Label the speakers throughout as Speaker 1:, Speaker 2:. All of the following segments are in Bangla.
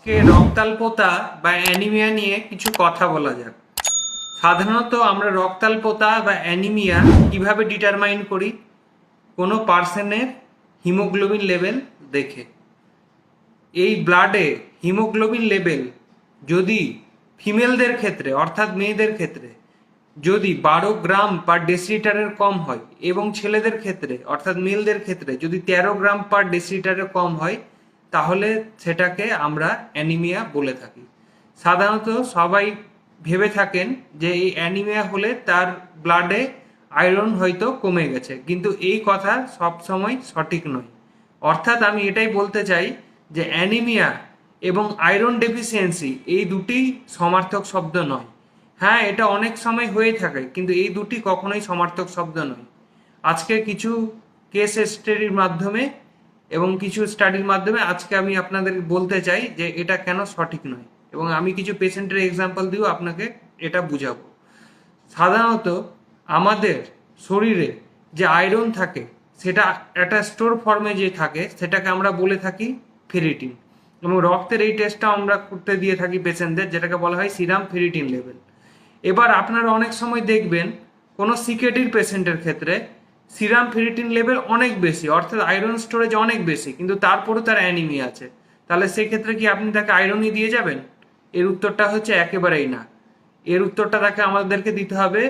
Speaker 1: আজকে রক্তাল্পতা বা অ্যানিমিয়া নিয়ে কিছু কথা বলা যাক। সাধারণত আমরা রক্তাল্পতা বা অ্যানিমিয়া কিভাবে ডিটারমাইন করি? কোনো পার্সনের হিমোগ্লোবিন লেভেল দেখে। এই ব্লাডে হিমোগ্লোবিন লেভেল যদি ফিমেলদের ক্ষেত্রে অর্থাৎ মেয়েদের ক্ষেত্রে যদি 12 গ্রাম পার ডেসিলিটারের কম হয় এবং ছেলেদের ক্ষেত্রে অর্থাৎ মেলদের ক্ষেত্রে যদি 13 গ্রাম পার ডেসিলিটারের কম হয়, তাহলে সেটাকে আমরা অ্যানিমিয়া বলে থাকি। সাধারণত সবাই ভেবে থাকেন যে এই অ্যানিমিয়া হলে তার ব্লাডে আয়রন হয়তো কমে গেছে, কিন্তু এই কথা সব সময় সঠিক নয়। অর্থাৎ আমি এটাই বলতে চাই যে অ্যানিমিয়া এবং আয়রন ডেফিসিয়েন্সি এই দুটি সমার্থক শব্দ নয়। হ্যাঁ, এটা অনেক সময় হয়ে থাকে, কিন্তু এই দুটি কখনোই সমার্থক শব্দ নয়। আজকে কিছু কেস স্টাডির মাধ্যমে এবং কিছু স্টাডির মাধ্যমে আজকে আমি আপনাদের বলতে চাই যে এটা কেন সঠিক নয়, এবং আমি কিছু পেশেন্টের এক্সাম্পল দিয়েও আপনাকে এটা বুঝাবো। সাধারণত আমাদের শরীরে যে আয়রন থাকে সেটা একটা স্টোর ফর্মে যে থাকে সেটাকে আমরা বলে থাকি ফেরিটিন, এবং রক্তের এই টেস্টটা আমরা করতে দিয়ে থাকি পেশেন্টদের, যেটাকে বলা হয় সিরাম ফেরিটিন লেভেল। এবার আপনারা অনেক সময় দেখবেন কোনো সিকেডির পেশেন্টের ক্ষেত্রে সিরাম ফেরিটিন লেভেল অনেক বেশি, অর্থাৎ আয়রন স্টোরেজ অনেক বেশি, কিন্তু তারপরেও তার অ্যানিমিয়া আছে। তাহলে সেক্ষেত্রে কি আপনি তাকে আয়রনই দিয়ে যাবেন? এর উত্তরটা হচ্ছে একেবারেই না। এর উত্তরটা তাকে আমাদেরকে দিতে হবে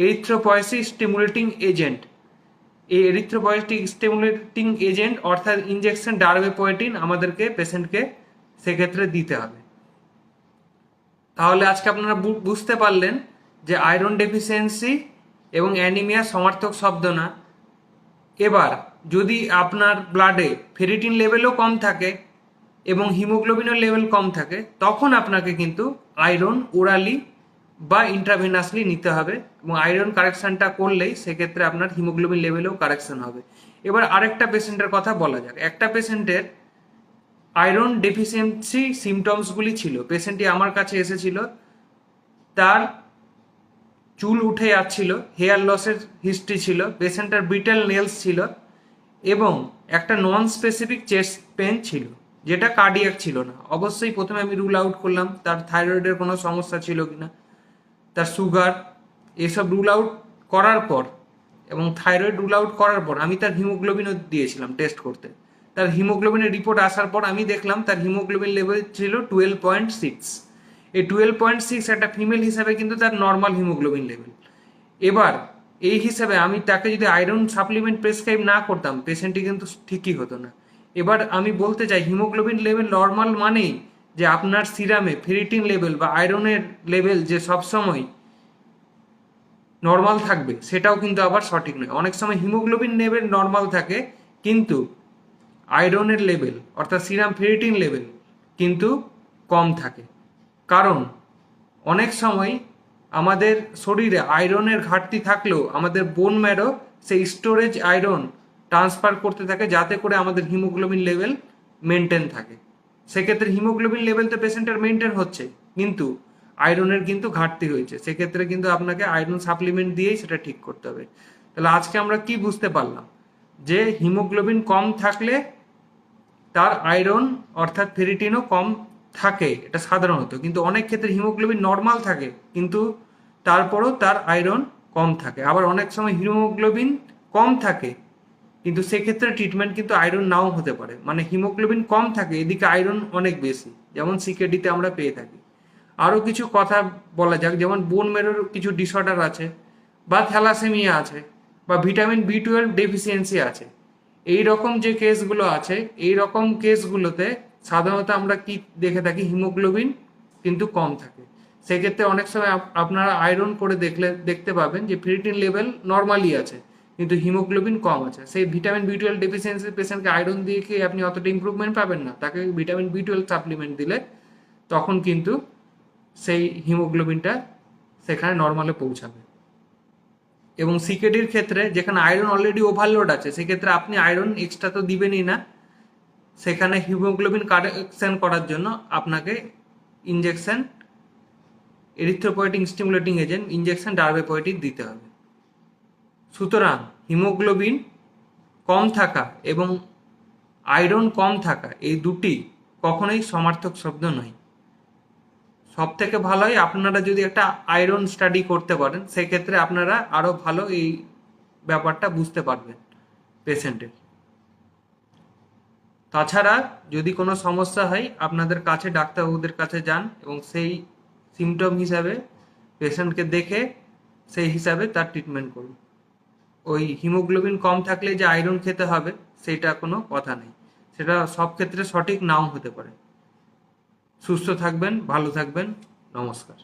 Speaker 1: এরিথ্রোপয়েসিস স্টিমুলেটিং এজেন্ট। এই এরিথ্রোপয়েটিক স্টিমুলেটিং এজেন্ট অর্থাৎ ইনজেকশন ডারবেপয়েটিন আমাদেরকে পেশেন্টকে সেক্ষেত্রে দিতে হবে। তাহলে আজকে আপনারা বুঝতে পারলেন যে আয়রন ডেফিসিয়েন্সি এবং অ্যানিমিয়া সমার্থক শব্দ না। এবার যদি আপনার ব্লাডে ফেরিটিন লেভেলও কম থাকে এবং হিমোগ্লোবিনের লেভেল কম থাকে, তখন আপনাকে কিন্তু আয়রন ওরালি বা ইন্ট্রাভেনাসলি নিতে হবে, এবং আয়রন কারেকশনটা করলেই সেক্ষেত্রে আপনার হিমোগ্লোবিন লেভেলেও কারেকশন হবে। এবার আরেকটা পেশেন্টের কথা বলা যাক। একটা পেশেন্টের আয়রন ডেফিসিয়েন্সি সিমটমসগুলি ছিল। পেশেন্টটি আমার কাছে এসেছিল, তার চুল উঠে যাচ্ছিল, হেয়ার লসের হিস্ট্রি ছিল, পেশেন্টের ব্রিটেল নেলস ছিল, এবং একটা নন স্পেসিফিক চেস্ট পেন ছিল, যেটা কার্ডিয়াক ছিল না। অবশ্যই প্রথমে আমি রুল আউট করলাম তার থাইরয়েডের কোনো সমস্যা ছিল কিনা, তার সুগার, এসব রুল আউট করার পর এবং থাইরয়েড রুল আউট করার পর আমি তার হিমোগ্লোবিনও দিয়েছিলাম টেস্ট করতে। তার হিমোগ্লোবিনের রিপোর্ট আসার পর আমি দেখলাম তার হিমোগ্লোবিন লেভেল ছিল 12.6। এই 12.6 একটা ফিমেল হিসাবে কিন্তু তার নর্মাল হিমোগ্লোবিন লেভেল। এবার এই হিসাবে আমি তাকে যদি আয়রন সাপ্লিমেন্ট প্রেসক্রাইব না করতাম, পেশেন্টটি কিন্তু ঠিকই হতো না। এবার আমি বলতে চাই হিমোগ্লোবিন লেভেল নর্মাল মানেই যে আপনার সিরামে ফেরিটিন লেভেল বা আয়রনের লেভেল যে সবসময় নর্মাল থাকবে সেটাও কিন্তু আবার সঠিক নয়। অনেক সময় হিমোগ্লোবিন লেভেল নর্মাল থাকে, কিন্তু আয়রনের লেভেল অর্থাৎ সিরাম ফেরিটিন লেভেল কিন্তু কম থাকে। কারণ অনেক সময় আমাদের শরীরে আয়রনের ঘাটতি থাকলেও আমাদের বোন ম্যারো সেই স্টোরেজ আয়রন ট্রান্সফার করতে থাকে, যাতে করে আমাদের হিমোগ্লোবিন লেভেল মেনটেন থাকে। সেক্ষেত্রে হিমোগ্লোবিন লেভেল তো পেশেন্টের মেনটেন হচ্ছে, কিন্তু আয়রনের কিন্তু ঘাটতি হয়েছে, সেক্ষেত্রে কিন্তু আপনাকে আয়রন সাপ্লিমেন্ট দিয়েই সেটা ঠিক করতে হবে। তাহলে আজকে আমরা কি বুঝতে পারলাম? যে হিমোগ্লোবিন কম থাকলে তার আয়রন অর্থাৎ ফেরিটিনও কম থাকে, এটা সাধারণত। কিন্তু অনেক ক্ষেত্রে হিমোগ্লোবিন নর্মাল থাকে, কিন্তু তারপরও তার আয়রন কম থাকে। আবার অনেক সময় হিমোগ্লোবিন কম থাকে, কিন্তু সেক্ষেত্রে ট্রিটমেন্ট কিন্তু আয়রন নাও হতে পারে। মানে হিমোগ্লোবিন কম থাকে, এদিকে আয়রন অনেক বেশি, যেমন সিকেডিতে আমরা পেয়ে থাকি। আরও কিছু কথা বলা যাক, যেমন বোন মেরোর কিছু ডিসঅর্ডার আছে, বা থ্যালাসেমিয়া আছে, বা ভিটামিন বি 12 ডেফিসিয়েন্সি আছে। এই রকম যে কেসগুলো আছে, এই রকম কেসগুলোতে সাধারণত আমরা কি দেখে থাকি? হিমোগ্লোবিন কিন্তু কম থাকে। সেক্ষেত্রে অনেক সময় আপনারা আয়রন করে দেখতে পাবেন যে ফেরিটিন লেভেল নর্মালি আছে, কিন্তু হিমোগ্লোবিন কম আছে। সেই ভিটামিন বি 12 ডেফিসিয়েন্সি পেশেন্টকে আয়রন দিয়ে কি আপনি অতটা ইম্প্রুভমেন্ট পাবেন না। তাকে ভিটামিন বি 12 সাপ্লিমেন্ট দিলে তখন কিন্তু সেই হিমোগ্লোবিনটা সেখানে নর্মালে পৌঁছাবে। এবং সিকেডির ক্ষেত্রে যেখানে আয়রন অলরেডি ওভারলোড আছে, সেক্ষেত্রে আপনি আয়রন এক্সট্রা তো দিবেনই না, সেখানে হিমোগ্লোবিন কারেকশন করার জন্য আপনাকে injection erythropoietic stimulating agent injection darbepoetin দিতে হবে। সুতরাং হিমোগ্লোবিন কম থাকা এবং আয়রন কম থাকা এই দুটি কখনোই সমার্থক শব্দ নয়। সব থেকে ভালো হয় আপনারা যদি একটা আয়রন স্টাডি করতে পারেন, সেক্ষেত্রে আপনারা আরো ভালো এই ব্যাপারটা বুঝতে পারবেন পেশেন্টের। তাছাড়া যদি কোনো সমস্যা হয় আপনাদের কাছে ডাক্তারবাবুদের কাছে যান এবং সেই সিমটম হিসাবে পেশেন্টকে দেখে সেই হিসাবে তার ট্রিটমেন্ট করুন। ওই হিমোগ্লোবিন কম থাকলে যে আয়রন খেতে হবে সেটা কোনো কথা নেই, সেটা সব ক্ষেত্রে সঠিক নাও হতে পারে। সুস্থ থাকবেন, ভালো থাকবেন, নমস্কার।